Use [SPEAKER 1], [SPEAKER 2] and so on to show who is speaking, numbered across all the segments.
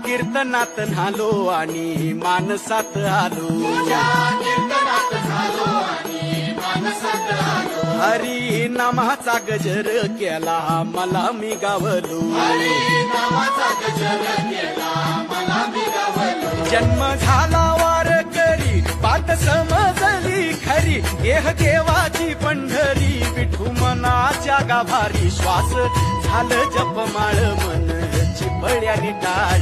[SPEAKER 1] कीर्तनात न्हालो आणि मानसात आलो. हरी नामाचा गजर केला मला मी गावलो. जन्म झाला वार करी पात समजली खरी देह देवाची पंढरी विठू मनाच्या गाभारी श्वास झालं जपमाळ मन चिपळ्यानी टाळ.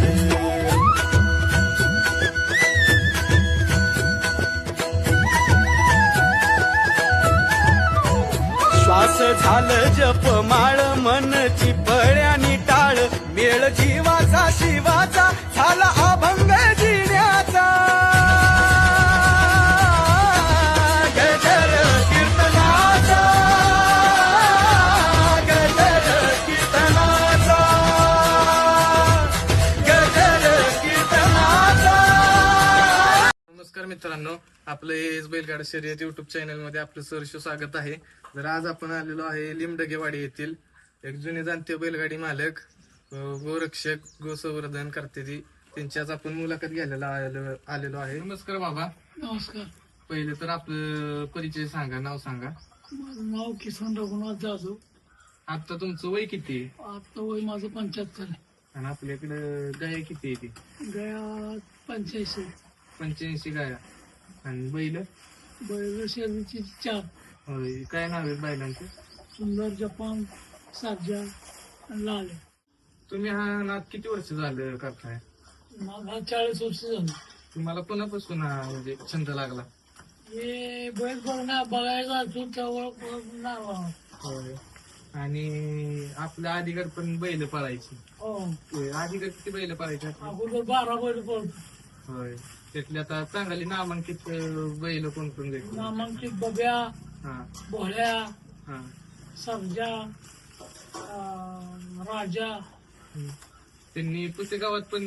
[SPEAKER 1] श्वास झालं जपमाळ मन चिपळ्यानी टाळ. मेळ जीवाचा शिवाचा झाला अभंग जिण्याचा. गजर कीर्तनाचा गजर कीर्तनाचा गजर कीर्तनाचा.
[SPEAKER 2] नमस्कार मित्रांनो, आपलं एस बैलगाडा शर्यत युट्यूब चॅनल मध्ये आपलं सहर्ष स्वागत आहे. तर आज आपण आलेलो आहे लिमडगेवाडी येथील एक जुने जाणते बैलगाडी मालक, गोरक्षक, गोसंवर्धन करते ती त्यांची आज आपण मुलाखत घ्यायला आलेलो आहे. नमस्कार बाबा.
[SPEAKER 3] नमस्कार.
[SPEAKER 2] पहिले तर आपलं परिचय सांगा, नाव सांगा.
[SPEAKER 3] माझं नाव किसन रघुनाथ जाधव.
[SPEAKER 2] आता तुमचं वय किती आहे
[SPEAKER 3] आता वय माझं 75 आहे.
[SPEAKER 2] आणि आपल्याकडे गाया किती आहे?
[SPEAKER 3] गया 85.
[SPEAKER 2] 85 गाया. आणि बैल
[SPEAKER 3] बैल शर्यतीची 4.
[SPEAKER 2] होय. काय नाव आहे बैलांचे?
[SPEAKER 3] सुंदर, जपान, साजा आणि लाल.
[SPEAKER 2] तुम्ही हा नाद किती वर्ष झालं करताय?
[SPEAKER 3] माझा 40 वर्ष झाली.
[SPEAKER 2] तुम्हाला कोणापासून हा म्हणजे छंद लागला?
[SPEAKER 3] हे बैल बघायला असतो त्यावर नाव.
[SPEAKER 2] होय. आणि आपल्या आधीकडे पण बैल पळायची.
[SPEAKER 3] हो,
[SPEAKER 2] आधीकडे किती बैल पळायचे?
[SPEAKER 3] अगोदर 12 बैल पडतो.
[SPEAKER 2] होय. त्यातली आता चांगली नामांकित बैल कोण कोण देतो?
[SPEAKER 3] नामांकित बब्या,
[SPEAKER 2] हा
[SPEAKER 3] भोळ्या,
[SPEAKER 2] हा.
[SPEAKER 3] सर्जा, राजा.
[SPEAKER 2] त्यांनी पुसेगावात पण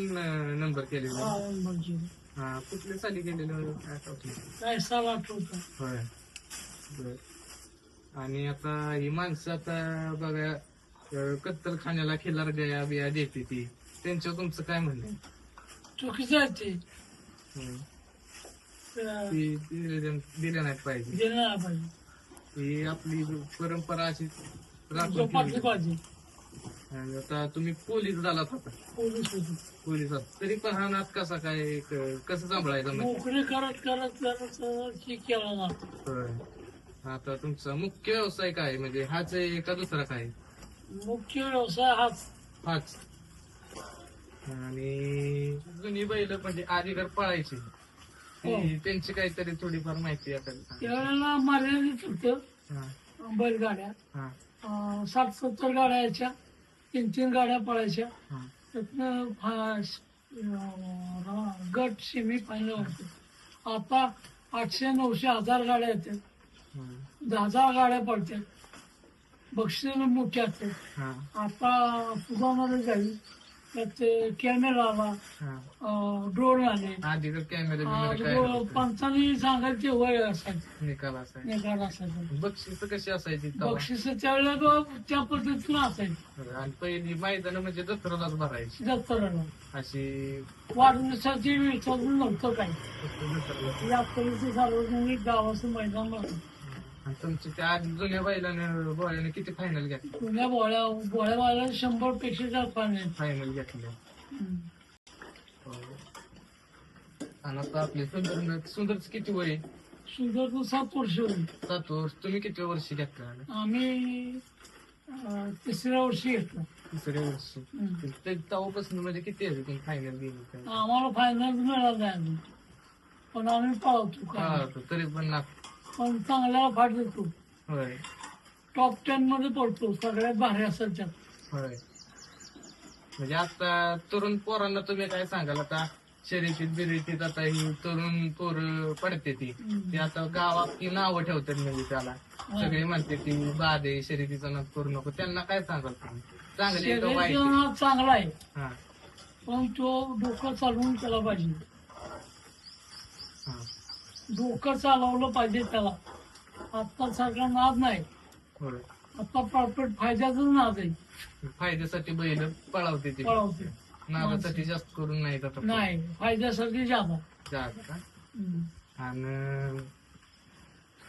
[SPEAKER 2] नंबर केलेला.
[SPEAKER 3] म्हणजे
[SPEAKER 2] हा. कुठल्या साली केलेलं काय आठवत नाही.
[SPEAKER 3] काय साल आठवतं.
[SPEAKER 2] होय. बर. आणि आता ही माणसं आता बघा कत्तल खाण्याला खिल्लार गया बिया देते ती, त्यांच्यावर तुमचं काय म्हणणं?
[SPEAKER 3] चुकीचं आहे ते.
[SPEAKER 2] होय.
[SPEAKER 3] त्या-
[SPEAKER 2] ती दिल्या नाहीत पाहिजे.
[SPEAKER 3] दिलं नाही पाहिजे.
[SPEAKER 2] ही आपली परंपरा अशी राखून
[SPEAKER 3] जोपासली
[SPEAKER 2] ठेवली.
[SPEAKER 3] पाहिजे.
[SPEAKER 2] आणि आता तुम्ही पोलीस झालात, आता
[SPEAKER 3] पोलीस होते.
[SPEAKER 2] पोलिसात तरी पण हा नाद कसा काय कसं सांभाळायचा म्हणजे?
[SPEAKER 3] नोकरी करत करत करत की केला ना.
[SPEAKER 2] होय. आता तुमचा मुख्य व्यवसाय काय म्हणजे हाच आहे का दुसरा काय?
[SPEAKER 3] मुख्य व्यवसाय हाच.
[SPEAKER 2] हाच. आणि जुनी बैल म्हणजे आधीकर पळायची त्यांची काहीतरी थोडीफार माहिती असेल.
[SPEAKER 3] त्यावेळेला मर्यादित होतं.
[SPEAKER 2] हा
[SPEAKER 3] बैलगाड्या
[SPEAKER 2] हा
[SPEAKER 3] 60-70 गाड्या यायच्या. 3-3 गाड्या पळायच्या.
[SPEAKER 2] हा.
[SPEAKER 3] त्यातनं गट सेमी फायनल होते. आता 800-900 1000 गाड्या येतात.
[SPEAKER 2] हा.
[SPEAKER 3] 10,000 गाड्या पडतात. बक्षीस मोठी असतात.
[SPEAKER 2] हा.
[SPEAKER 3] आता सुधारणारे जाईल. त्यात कॅमेरा आला,
[SPEAKER 2] हा.
[SPEAKER 3] ड्रोन आले.
[SPEAKER 2] आधीकर कॅमेरे बिमेरे काय होते?
[SPEAKER 3] पंचांनी सांगायचे वय असायचे,
[SPEAKER 2] निकाल असायचा.
[SPEAKER 3] निकाल असायचे.
[SPEAKER 2] बक्षीस कशी असायची तेव्हा?
[SPEAKER 3] बक्षीस त्यावेळेला त्या पद्धतीनं असायची.
[SPEAKER 2] आणि पहिली मैदान म्हणजे जत्रेलाच भरायची
[SPEAKER 3] जत्रेला
[SPEAKER 2] अशी.
[SPEAKER 3] वाढदिवसाची विसर्जन नव्हतं काही.
[SPEAKER 2] फक्त जत्रेला.
[SPEAKER 3] या परिस्थिती सार्वजनिक गावाचं मैदान होतं.
[SPEAKER 2] आणि तुमच्या त्या आधी जुन्या बैलाने बोळ्याने किती फायनल घेतले?
[SPEAKER 3] पुण्या बोळ्यावाल्या 100 पेक्षा जास्त फायनल.
[SPEAKER 2] फायनल घेतले. आणि आता आपले सुंदरच किती वय?
[SPEAKER 3] सुंदर 7 वर्ष होईल.
[SPEAKER 2] 7 वर्ष. तुम्ही किती वर्षी घेतलं?
[SPEAKER 3] आम्ही 3ऱ्या वर्षी घेतलं.
[SPEAKER 2] 3ऱ्या वर्षी. तेव्हापासून म्हणजे किती आहे तुम्ही फायनल गेली?
[SPEAKER 3] आम्हाला फायनल मिळालं नाही अजून, पण आम्ही पाळतो काय.
[SPEAKER 2] तरी पण ना.
[SPEAKER 3] पण चांगला फाट देतो.
[SPEAKER 2] होय.
[SPEAKER 3] टॉप 10 मध्ये पडतो सगळ्यात भारी असायच्या.
[SPEAKER 2] होय. म्हणजे आता तरुण पोरांना तुम्ही काय सांगाल? आता शर्यतीत बिर्यतीत आता ही तरुण पोर पडते ती आता गावात ती नावं ठेवतात म्हणजे त्याला सगळे म्हणते ती बाद आहे, शर्यतीचा नाद करू नको. त्यांना काय सांगाल तुम्ही? चांगली आहे का वाईट आहे?
[SPEAKER 3] शर्यतीचा नाद चांगला आहे,
[SPEAKER 2] हा
[SPEAKER 3] पण तो डोकं चालवून केला पाहिजे.
[SPEAKER 2] हा.
[SPEAKER 3] डोकं चालवलं पाहिजे त्याला. आता सारखा नाद नाही,
[SPEAKER 2] होय.
[SPEAKER 3] आता प्रॉफिट फायद्याचाच नाद आहे.
[SPEAKER 2] फायद्यासाठी बैल पळावते ती.
[SPEAKER 3] पळवते.
[SPEAKER 2] नादासाठी जास्त करून नाही जात आपण.
[SPEAKER 3] नाही फायद्यासाठी जादा
[SPEAKER 2] जात का?
[SPEAKER 3] हम्म.
[SPEAKER 2] आणि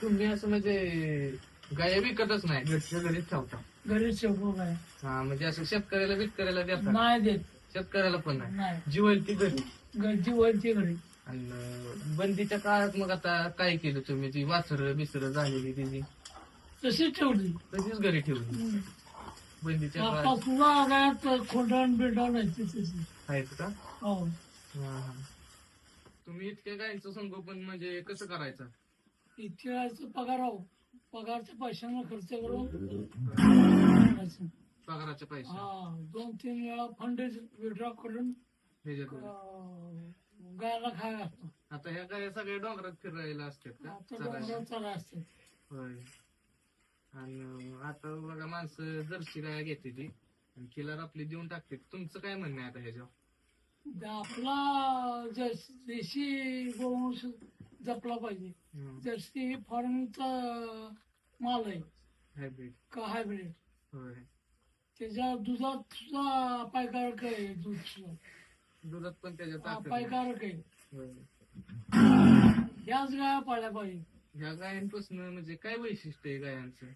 [SPEAKER 2] तुम्ही असं म्हणजे गाय विकतच नाही, घरच्या घरीच ठेवता.
[SPEAKER 3] घरीच शेवटू काय
[SPEAKER 2] हा म्हणजे असं शेतकऱ्याला बितकऱ्याला देता?
[SPEAKER 3] नाही देत
[SPEAKER 2] शेतकऱ्याला पण नाही,
[SPEAKER 3] नाही
[SPEAKER 2] जीवन ती घरी.
[SPEAKER 3] घरची वरची घरी
[SPEAKER 2] आणि बंदीच्या काळात मग आता काय केलं तुम्ही? ती वासरं बिसरं झालेली तिची
[SPEAKER 3] तशीच ठेवली.
[SPEAKER 2] तशीच घरी ठेवली
[SPEAKER 3] हम्म.
[SPEAKER 2] बंदीच्या
[SPEAKER 3] आता
[SPEAKER 2] काळात?
[SPEAKER 3] सुद्धा आगायात खोंडण बिंडण नाही तशी.
[SPEAKER 2] आहेत का?
[SPEAKER 3] हो
[SPEAKER 2] हा, हा. तुम्ही इतक्या गायचं संगोपन म्हणजे कसं करायचं?
[SPEAKER 3] इथे पगार हो पगारच्या पैशांना खर्च करून करायचं.
[SPEAKER 2] पगाराचे पैसे
[SPEAKER 3] हा 2-3 वेळा फंड विड्रॉ करून
[SPEAKER 2] ह्याच्यातून?
[SPEAKER 3] गायला खायला असतो.
[SPEAKER 2] आता ह्या गाय सगळ्या डोंगरात फिरायला असतात का?
[SPEAKER 3] आता
[SPEAKER 2] चरायला?
[SPEAKER 3] डोंगरात चारा असते.
[SPEAKER 2] होय. आणि आता बघा माणसं जर्सी गाय घेते ती आणि खिलार आपली देऊन टाकते. तुमचं काय म्हणणं आहे आता ह्याच्यावर?
[SPEAKER 3] आपला देशी गोवंश जपला पाहिजे.
[SPEAKER 2] हम्म.
[SPEAKER 3] जर्सी ही फॉरेनचा माल आहे
[SPEAKER 2] हायब्रिड.
[SPEAKER 3] का हायब्रिड.
[SPEAKER 2] होय.
[SPEAKER 3] त्याच्या दुधात सुद्धा अपायकारक आहे. दूध सुद्धा
[SPEAKER 2] दुधात पण त्याच्यात ताकद आहे.
[SPEAKER 3] अपायकारक आहे.
[SPEAKER 2] होय.
[SPEAKER 3] याच गाया पाळल्या पाहिजे.
[SPEAKER 2] ह्या गायांपासून म्हणजे काय वैशिष्ट्य आहे गायांचं?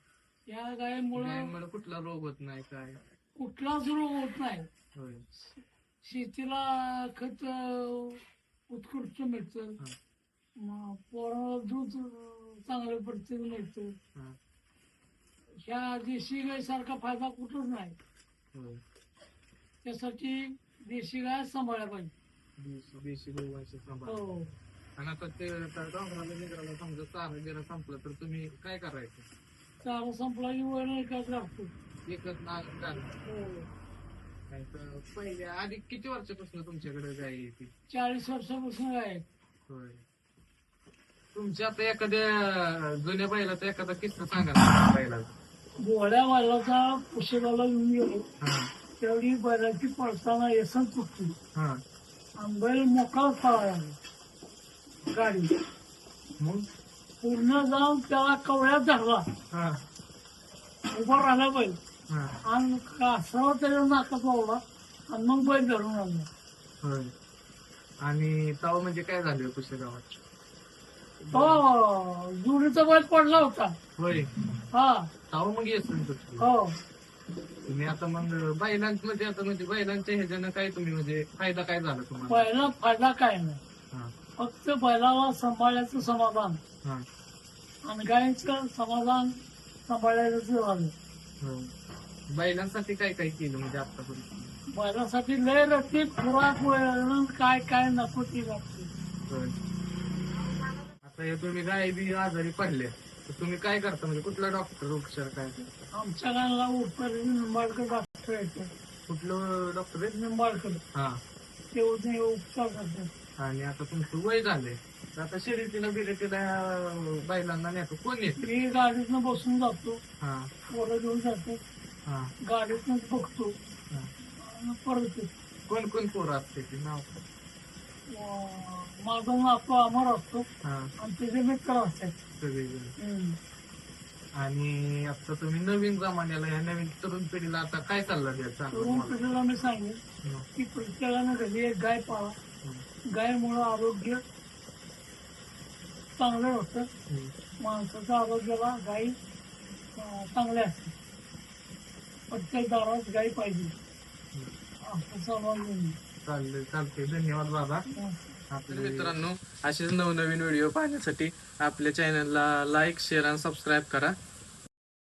[SPEAKER 3] या गायीमुळे
[SPEAKER 2] गायांमध्ये कुठला रोग होत नाही काय?
[SPEAKER 3] कुठलाच रोग होत नाही.
[SPEAKER 2] होय.
[SPEAKER 3] शेतीला खत उत्कृष्ट मिळतं.
[SPEAKER 2] हा.
[SPEAKER 3] पोराला दूध चांगल्या पद्धतीने मिळतं.
[SPEAKER 2] हा.
[SPEAKER 3] ह्या देशी गायसारखा फायदा कुठंच नाही.
[SPEAKER 2] होय.
[SPEAKER 3] त्यासाठी देशी गाय सांभाळल्या पाहिजे.
[SPEAKER 2] देशी गोवंश सांभाळ.
[SPEAKER 3] हो
[SPEAKER 2] आणि आता ते डोंगराला निघाला समजा चारा गिरा संपला तर तुम्ही काय करायचं?
[SPEAKER 3] चारा संपला की वळण एकाच लागतो.
[SPEAKER 2] एकच नाग चारा.
[SPEAKER 3] हो
[SPEAKER 2] नाही तर पहिले आधी किती वर्षापासून तुमच्याकडे गाय येते?
[SPEAKER 3] 40 वर्षापासून गाय आहेत.
[SPEAKER 2] होय. तुमच्या आता एखाद्या जुन्या बैलाचा एखादा किस्सा सांगा ना बैलाचा.
[SPEAKER 3] गोड्या बैलाचा पुशेगावला घेऊन गेलो.
[SPEAKER 2] हा.
[SPEAKER 3] तेवढी बैलाची पळताना येसन तुटली
[SPEAKER 2] हा.
[SPEAKER 3] आणि बैल मोकळा पळाला गाडी.
[SPEAKER 2] मग?
[SPEAKER 3] पूर्ण जाऊन त्याला कवड्यात धरला.
[SPEAKER 2] हा.
[SPEAKER 3] उभा राहिला बैल
[SPEAKER 2] हा.
[SPEAKER 3] आणि कासरा त्याच्या नाकात वावला आणि मग बैल धरून आणला.
[SPEAKER 2] होय. आणि तव म्हणजे काय झालं पुशेगावात?
[SPEAKER 3] हो जुडीचा बैल पडला होता.
[SPEAKER 2] होय.
[SPEAKER 3] हा
[SPEAKER 2] तव मग येसून तुटली.
[SPEAKER 3] हो
[SPEAKER 2] तुम्ही आता मग बैलांमध्ये आता म्हणजे बैलांच्या ह्याच्यानं काय तुम्ही म्हणजे फायदा काय झाला तुम्हाला?
[SPEAKER 3] बैला फायदा काय नाही.
[SPEAKER 2] हा.
[SPEAKER 3] फक्त बैलाला सांभाळायचं समाधान
[SPEAKER 2] हा.
[SPEAKER 3] आणि गायीचं समाधान सांभाळायचं झालं.
[SPEAKER 2] हो. बैलांसाठी काय काय केलं म्हणजे आतापर्यंत?
[SPEAKER 3] बैलासाठी लय रक्ती खुराक वळण काय काय नको ती लागते.
[SPEAKER 2] होय. आता हे तुम्ही गाय बी आजारी पडले तर तुम्ही काय करता म्हणजे कुठला डॉक्टर उपचार काय करता?
[SPEAKER 3] आमच्या गावाला उत्तर निंबाळकर डॉक्टर येतो.
[SPEAKER 2] कुठलं डॉक्टर आहे?
[SPEAKER 3] निंबाळकर
[SPEAKER 2] हा.
[SPEAKER 3] ते उपचार करतात.
[SPEAKER 2] आणि आता तुमचं वय झालंय तर आता शर्यतीला बिरतीला बैलांना नेतो कोण येते?
[SPEAKER 3] मी गाडीतनं बसून जातो.
[SPEAKER 2] हा.
[SPEAKER 3] पोरं घेऊन जातो.
[SPEAKER 2] हा.
[SPEAKER 3] गाडीतनंच बघतो
[SPEAKER 2] हा.
[SPEAKER 3] आणि परत येतो.
[SPEAKER 2] कोण कोण पोरं असते ते नाव?
[SPEAKER 3] माझा नातो अमर असतो
[SPEAKER 2] हा.
[SPEAKER 3] आणि त्याचे मित्र असतात.
[SPEAKER 2] सगळेजण.
[SPEAKER 3] हम्म.
[SPEAKER 2] आणि आता तुम्ही नवीन जमान्याला या नवीन तरुण पिढीला आता काय सल्ला द्यायचा?
[SPEAKER 3] तरुण पिढीला मी सांगेन की प्रत्येकानं घरी एक गाय पाळा. गायमुळं आरोग्य चांगलं होतं. माणसाच्या आरोग्याला गायी चांगल्या असते. प्रत्येक दारात गाय पाहिजे असं समाज.
[SPEAKER 2] चालते. धन्यवाद बाबा. मित्रांनो असेच नवनवीन व्हिडिओ पाहण्यासाठी आपल्या चॅनलला लाईक शेअर आणि सबस्क्राईब करा.